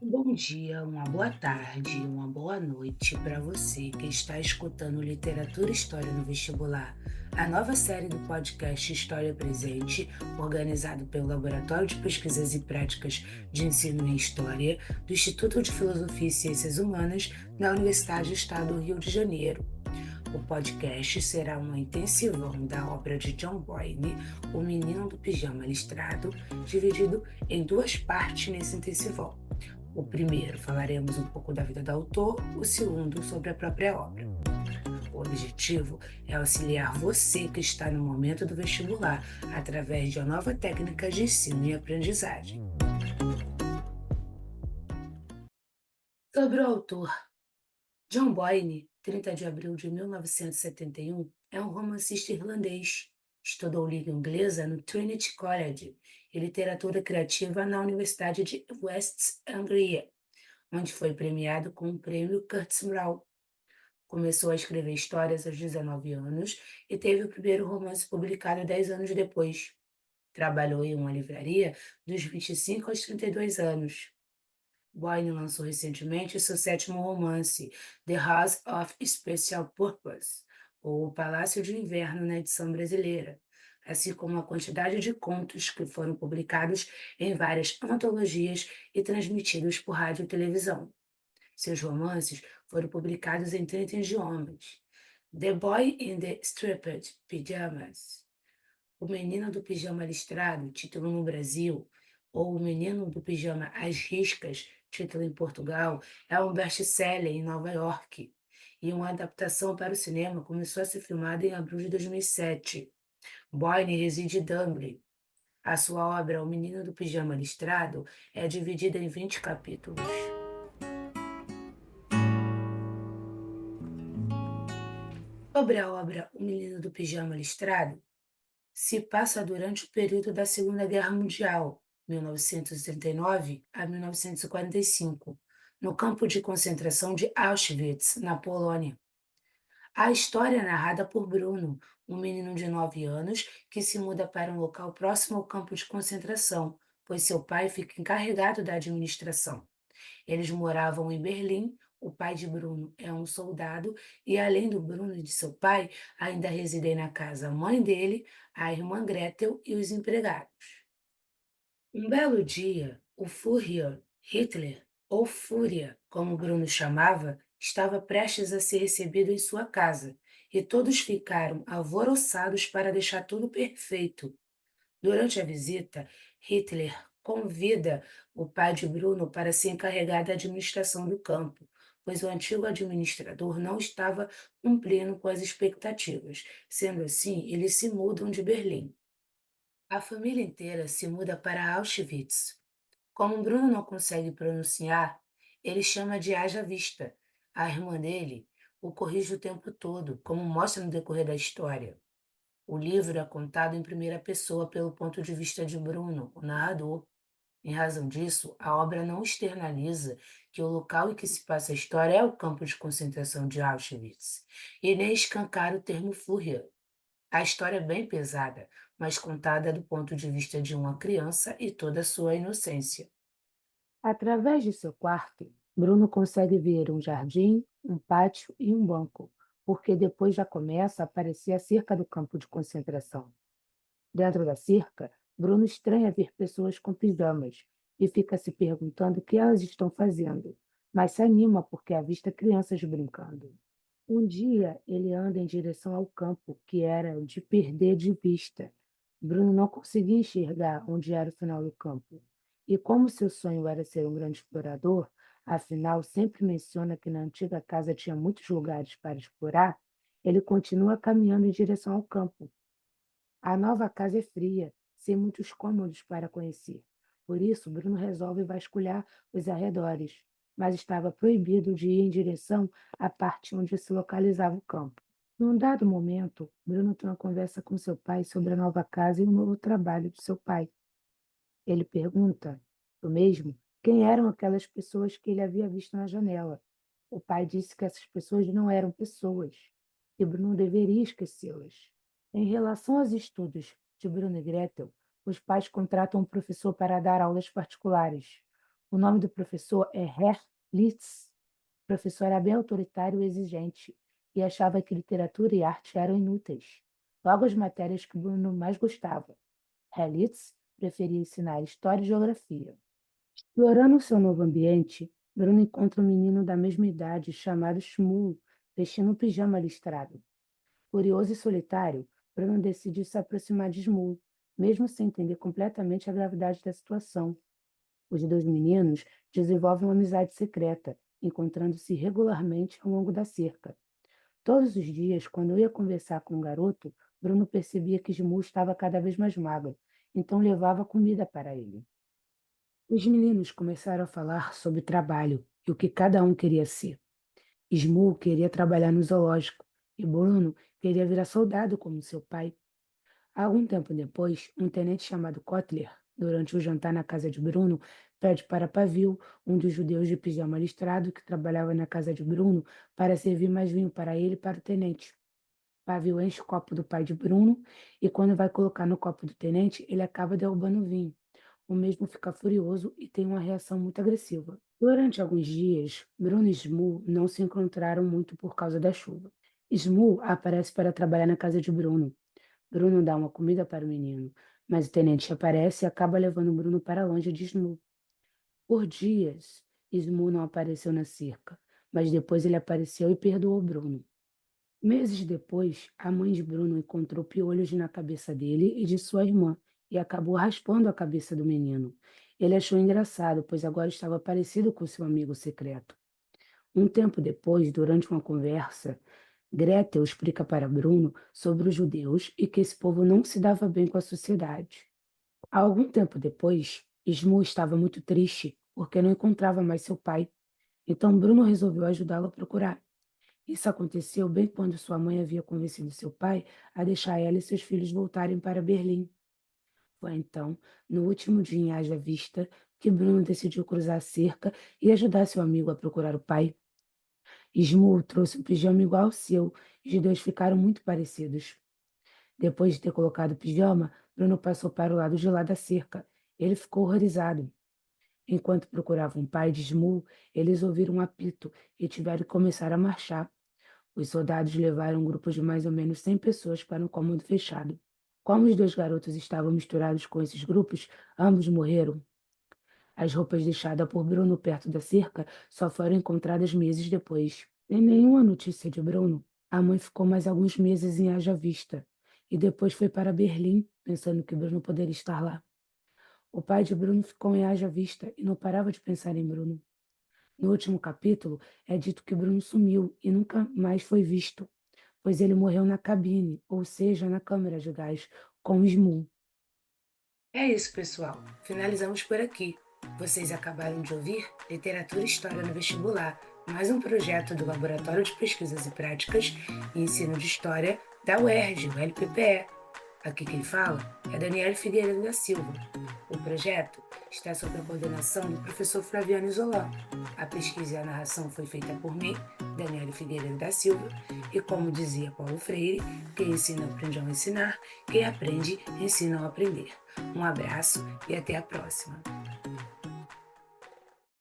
Um bom dia, uma boa tarde, uma boa noite para você que está escutando Literatura e História no Vestibular, a nova série do podcast História Presente, organizado pelo Laboratório de Pesquisas e Práticas de Ensino em História do Instituto de Filosofia e Ciências Humanas da Universidade do Estado do Rio de Janeiro. O podcast será uma intensivão da obra de John Boyne, O Menino do Pijama Listrado, dividido em duas partes nesse intensivão. O primeiro falaremos um pouco da vida do autor, o segundo sobre a própria obra. O objetivo é auxiliar você que está no momento do vestibular através de uma nova técnica de ensino e aprendizagem. Sobre o autor, John Boyne, 30 de abril de 1971, é um romancista irlandês. Estudou língua inglesa no Trinity College e literatura criativa na Universidade de West Anglia, onde foi premiado com o prêmio Curtis Brown. Começou a escrever histórias aos 19 anos e teve o primeiro romance publicado 10 anos depois. Trabalhou em uma livraria dos 25 aos 32 anos. Boyne lançou recentemente seu sétimo romance, The House of Special Purpose, ou O Palácio de Inverno na edição brasileira, assim como uma quantidade de contos que foram publicados em várias antologias e transmitidos por rádio e televisão. Seus romances foram publicados em 30 idiomas. The Boy in the Striped Pyjamas, O Menino do Pijama Listrado, título no Brasil, ou O Menino do Pijama às Riscas, título em Portugal, é um best-seller em Nova York, e uma adaptação para o cinema começou a ser filmada em abril de 2007. Boyne reside em Dublin. A sua obra, O Menino do Pijama Listrado, é dividida em 20 capítulos. Sobre a obra O Menino do Pijama Listrado, se passa durante o período da Segunda Guerra Mundial, 1939 a 1945, no campo de concentração de Auschwitz, na Polônia. A história é narrada por Bruno, um menino de 9 anos que se muda para um local próximo ao campo de concentração, pois seu pai fica encarregado da administração. Eles moravam em Berlim. O pai de Bruno é um soldado e, além do Bruno e de seu pai, ainda residem na casa a mãe dele, a irmã Gretel e os empregados. Um belo dia, o Führer Hitler, ou Fúria, como Bruno chamava, estava prestes a ser recebido em sua casa, e todos ficaram alvoroçados para deixar tudo perfeito. Durante a visita, Hitler convida o pai de Bruno para se encarregar da administração do campo, pois o antigo administrador não estava cumprindo com as expectativas. Sendo assim, eles se mudam de Berlim. A família inteira se muda para Auschwitz. Como Bruno não consegue pronunciar, ele chama de Haja Vista. A irmã dele o corrige o tempo todo, como mostra no decorrer da história. O livro é contado em primeira pessoa pelo ponto de vista de Bruno, o narrador. Em razão disso, a obra não externaliza que o local em que se passa a história é o campo de concentração de Auschwitz, e nem escancara o termo Führer. A história é bem pesada, mas contada do ponto de vista de uma criança e toda a sua inocência. Através de seu quarto, Bruno consegue ver um jardim, um pátio e um banco, porque depois já começa a aparecer a cerca do campo de concentração. Dentro da cerca, Bruno estranha ver pessoas com pijamas e fica se perguntando o que elas estão fazendo, mas se anima porque avista crianças brincando. Um dia, ele anda em direção ao campo, que era o de perder de vista. Bruno não conseguia enxergar onde era o final do campo. E como seu sonho era ser um grande explorador, afinal, sempre menciona que na antiga casa tinha muitos lugares para explorar, ele continua caminhando em direção ao campo. A nova casa é fria, sem muitos cômodos para conhecer. Por isso, Bruno resolve vasculhar os arredores, mas estava proibido de ir em direção à parte onde se localizava o campo. Num dado momento, Bruno tem uma conversa com seu pai sobre a nova casa e o novo trabalho de seu pai. Ele pergunta, o mesmo, quem eram aquelas pessoas que ele havia visto na janela. O pai disse que essas pessoas não eram pessoas, e Bruno deveria esquecê-las. Em relação aos estudos de Bruno e Gretel, os pais contratam um professor para dar aulas particulares. O nome do professor é Herr Litz. O professor era bem autoritário e exigente, e achava que literatura e arte eram inúteis. Logo as matérias que Bruno mais gostava. Herr Litz preferia ensinar história e geografia. Explorando seu novo ambiente, Bruno encontra um menino da mesma idade chamado Shmuel, vestindo um pijama listrado. Curioso e solitário, Bruno decide se aproximar de Shmuel, mesmo sem entender completamente a gravidade da situação. Os dois meninos desenvolvem uma amizade secreta, encontrando-se regularmente ao longo da cerca. Todos os dias, quando eu ia conversar com o garoto, Bruno percebia que Shmuel estava cada vez mais magro, então levava comida para ele. Os meninos começaram a falar sobre trabalho e o que cada um queria ser. Shmuel queria trabalhar no zoológico e Bruno queria virar soldado como seu pai. Algum tempo depois, um tenente chamado Kotler, durante o jantar na casa de Bruno, pede para Pavil, um dos judeus de pijama listrado que trabalhava na casa de Bruno, para servir mais vinho para ele e para o tenente. Pavil enche o copo do pai de Bruno e, quando vai colocar no copo do tenente, ele acaba derrubando o vinho. O mesmo fica furioso e tem uma reação muito agressiva. Durante alguns dias, Bruno e Shmuel não se encontraram muito por causa da chuva. Shmuel aparece para trabalhar na casa de Bruno. Bruno dá uma comida para o menino, mas o tenente aparece e acaba levando Bruno para longe de Shmuel. Por dias, Shmuel não apareceu na cerca, mas depois ele apareceu e perdoou Bruno. Meses depois, a mãe de Bruno encontrou piolhos na cabeça dele e de sua irmã e acabou raspando a cabeça do menino. Ele achou engraçado, pois agora estava parecido com seu amigo secreto. Um tempo depois, durante uma conversa, Gretel explica para Bruno sobre os judeus e que esse povo não se dava bem com a sociedade. Algum tempo depois, Ismu estava muito triste porque não encontrava mais seu pai. Então Bruno resolveu ajudá-lo a procurar. Isso aconteceu bem quando sua mãe havia convencido seu pai a deixar ela e seus filhos voltarem para Berlim. Foi então, no último dia em Haja Vista, que Bruno decidiu cruzar a cerca e ajudar seu amigo a procurar o pai. Ismu trouxe um pijama igual ao seu, e os dois ficaram muito parecidos. Depois de ter colocado o pijama, Bruno passou para o lado de lá da cerca. Ele ficou horrorizado. Enquanto procuravam o pai de Ismu, eles ouviram um apito e tiveram que começar a marchar. Os soldados levaram um grupo de mais ou menos 100 pessoas para um cômodo fechado. Como os dois garotos estavam misturados com esses grupos, ambos morreram. As roupas deixadas por Bruno perto da cerca só foram encontradas meses depois. Sem nenhuma notícia de Bruno, a mãe ficou mais alguns meses em Haja Vista e depois foi para Berlim, pensando que Bruno poderia estar lá. O pai de Bruno ficou em Haja Vista e não parava de pensar em Bruno. No último capítulo, é dito que Bruno sumiu e nunca mais foi visto, pois ele morreu na cabine, ou seja, na câmara de gás, com Smoon. É isso, pessoal. Finalizamos por aqui. Vocês acabaram de ouvir Literatura e História no Vestibular, mais um projeto do Laboratório de Pesquisas e Práticas e Ensino de História da UERJ, o LPPE. Aqui quem fala é Daniela Figueiredo da Silva. O projeto está sob a coordenação do professor Flaviano Isolão. A pesquisa e a narração foi feita por mim, Daniela Figueiredo da Silva, e como dizia Paulo Freire, quem ensina aprende a ensinar, quem aprende ensina a aprender. Um abraço e até a próxima.